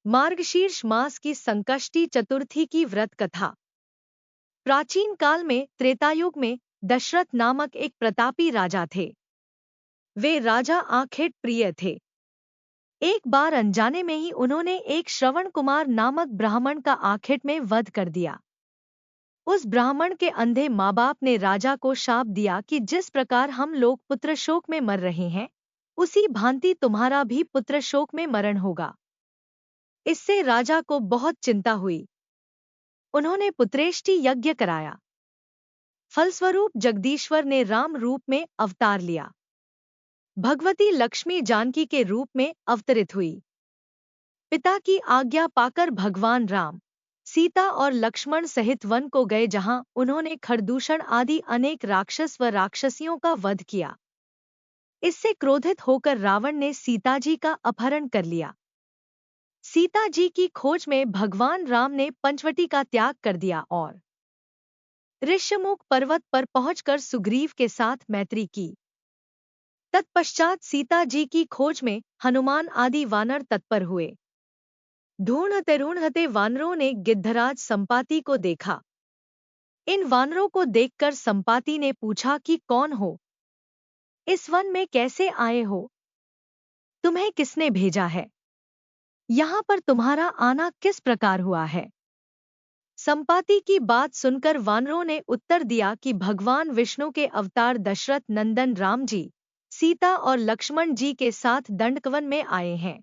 मार्गशीर्ष मास की संकष्टी चतुर्थी की व्रत कथा। प्राचीन काल में त्रेतायुग में दशरथ नामक एक प्रतापी राजा थे। वे राजा आखेट प्रिय थे। एक बार अनजाने में ही उन्होंने एक श्रवण कुमार नामक ब्राह्मण का आखेट में वध कर दिया। उस ब्राह्मण के अंधे माँ बाप ने राजा को शाप दिया कि जिस प्रकार हम लोग पुत्र शोक में मर रहे हैं, उसी भांति तुम्हारा भी पुत्र शोक में मरण होगा। इससे राजा को बहुत चिंता हुई। उन्होंने पुत्रेष्टि यज्ञ कराया। फलस्वरूप जगदीश्वर ने राम रूप में अवतार लिया। भगवती लक्ष्मी जानकी के रूप में अवतरित हुई। पिता की आज्ञा पाकर भगवान राम सीता और लक्ष्मण सहित वन को गए, जहां उन्होंने खरदूषण आदि अनेक राक्षस व राक्षसियों का वध किया। इससे क्रोधित होकर रावण ने सीता जी का अपहरण कर लिया। सीता जी की खोज में भगवान राम ने पंचवटी का त्याग कर दिया और ऋष्यमुख पर्वत पर पहुंचकर सुग्रीव के साथ मैत्री की। तत्पश्चात सीता जी की खोज में हनुमान आदि वानर तत्पर हुए। ढूंढते वानरों ने गिद्धराज संपाति को देखा। इन वानरों को देखकर संपाति ने पूछा कि कौन हो? इस वन में कैसे आए हो? तुम्हें किसने भेजा है? यहाँ पर तुम्हारा आना किस प्रकार हुआ है? संपाति की बात सुनकर वानरों ने उत्तर दिया कि भगवान विष्णु के अवतार दशरथ नंदन राम जी सीता और लक्ष्मण जी के साथ दंडकवन में आए हैं।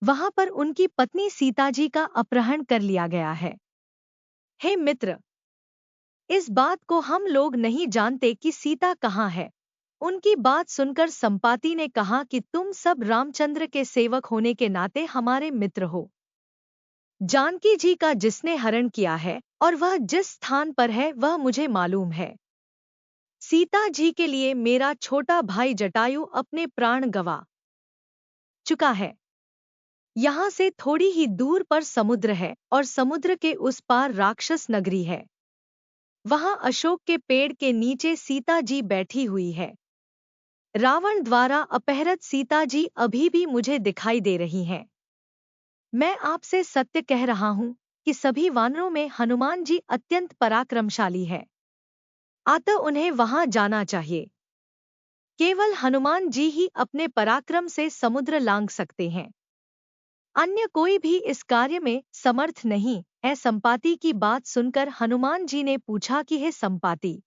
वहां पर उनकी पत्नी सीता जी का अपहरण कर लिया गया है। हे मित्र, इस बात को हम लोग नहीं जानते कि सीता कहाँ है। उनकी बात सुनकर संपाति ने कहा कि तुम सब रामचंद्र के सेवक होने के नाते हमारे मित्र हो। जानकी जी का जिसने हरण किया है और वह जिस स्थान पर है वह मुझे मालूम है। सीता जी के लिए मेरा छोटा भाई जटायु अपने प्राण गंवा चुका है। यहाँ से थोड़ी ही दूर पर समुद्र है और समुद्र के उस पार राक्षस नगरी है। वहाँ अशोक के पेड़ के नीचे सीता जी बैठी हुई है। रावण द्वारा अपहृत सीता जी अभी भी मुझे दिखाई दे रही हैं। मैं आपसे सत्य कह रहा हूं कि सभी वानरों में हनुमान जी अत्यंत पराक्रमशाली है। अतः उन्हें वहां जाना चाहिए। केवल हनुमान जी ही अपने पराक्रम से समुद्र लांघ सकते हैं। अन्य कोई भी इस कार्य में समर्थ नहीं है। संपाति की बात सुनकर हनुमान जी ने पूछा कि हे संपाति,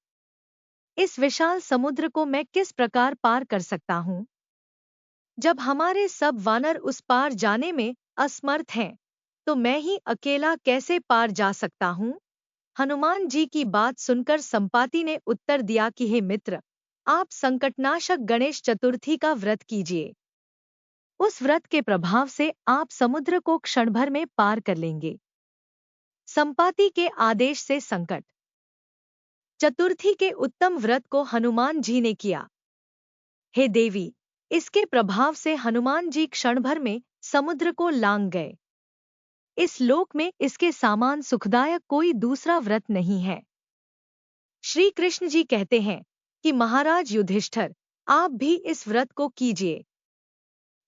इस विशाल समुद्र को मैं किस प्रकार पार कर सकता हूँ? जब हमारे सब वानर उस पार जाने में असमर्थ हैं, तो मैं ही अकेला कैसे पार जा सकता हूँ? हनुमान जी की बात सुनकर संपाति ने उत्तर दिया कि हे मित्र, आप संकटनाशक गणेश चतुर्थी का व्रत कीजिए। उस व्रत के प्रभाव से आप समुद्र को क्षण भर में पार कर लेंगे। संपाति के आदेश से संकट चतुर्थी के उत्तम व्रत को हनुमान जी ने किया। हे देवी, इसके प्रभाव से हनुमान जी क्षण भर में समुद्र को लांघ गए। इस लोक में इसके समान सुखदायक कोई दूसरा व्रत नहीं है। श्री कृष्ण जी कहते हैं कि महाराज युधिष्ठिर, आप भी इस व्रत को कीजिए।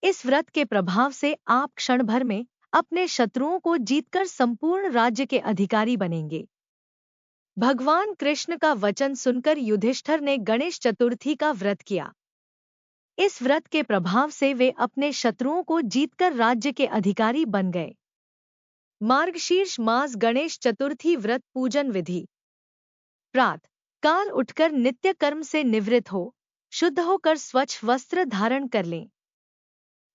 इस व्रत के प्रभाव से आप क्षण भर में अपने शत्रुओं को जीतकर संपूर्ण राज्य के अधिकारी बनेंगे। भगवान कृष्ण का वचन सुनकर युधिष्ठिर ने गणेश चतुर्थी का व्रत किया। इस व्रत के प्रभाव से वे अपने शत्रुओं को जीतकर राज्य के अधिकारी बन गए। मार्गशीर्ष मास गणेश चतुर्थी व्रत पूजन विधि। प्रातः काल उठकर नित्य कर्म से निवृत्त हो, शुद्ध होकर स्वच्छ वस्त्र धारण कर लें।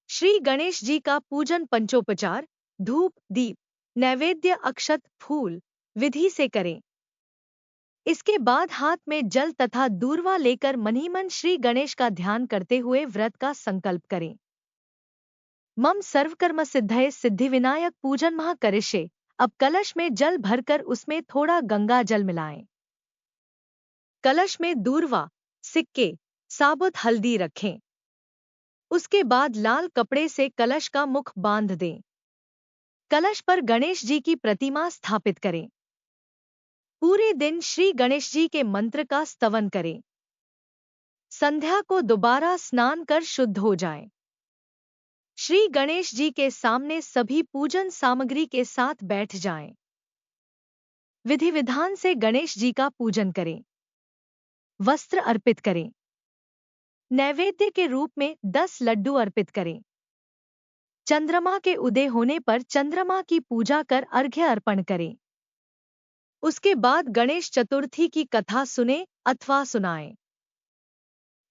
श्री गणेश जी का पूजन पंचोपचार, धूप, दीप, नैवेद्य, अक्षत, फूल विधि से करें। इसके बाद हाथ में जल तथा दूर्वा लेकर मन ही मन श्री गणेश का ध्यान करते हुए व्रत का संकल्प करें। मम सर्वकर्म सिद्धये सिद्धिविनायक पूजन महा करिष्ये। अब कलश में जल भरकर उसमें थोड़ा गंगा जल मिलाएं। कलश में दूर्वा, सिक्के, साबुत हल्दी रखें। उसके बाद लाल कपड़े से कलश का मुख बांध दें। कलश पर गणेश जी की प्रतिमा स्थापित करें। पूरे दिन श्री गणेश जी के मंत्र का स्तवन करें। संध्या को दोबारा स्नान कर शुद्ध हो जाएं। श्री गणेश जी के सामने सभी पूजन सामग्री के साथ बैठ जाएं। विधि विधान से गणेश जी का पूजन करें। वस्त्र अर्पित करें। नैवेद्य के रूप में 10 लड्डू अर्पित करें। चंद्रमा के उदय होने पर चंद्रमा की पूजा कर अर्घ्य अर्पण करें। उसके बाद गणेश चतुर्थी की कथा सुने अथवा सुनाएं।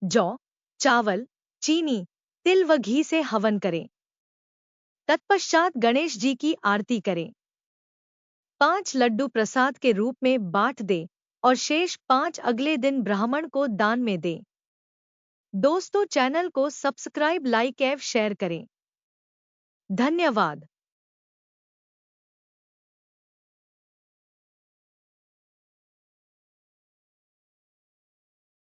जौ, चावल, चीनी, तिल व घी से हवन करें। तत्पश्चात गणेश जी की आरती करें। 5 लड्डू प्रसाद के रूप में बांट दें और शेष 5 अगले दिन ब्राह्मण को दान में दें। दोस्तों, चैनल को सब्सक्राइब, लाइक एवं शेयर करें। धन्यवाद।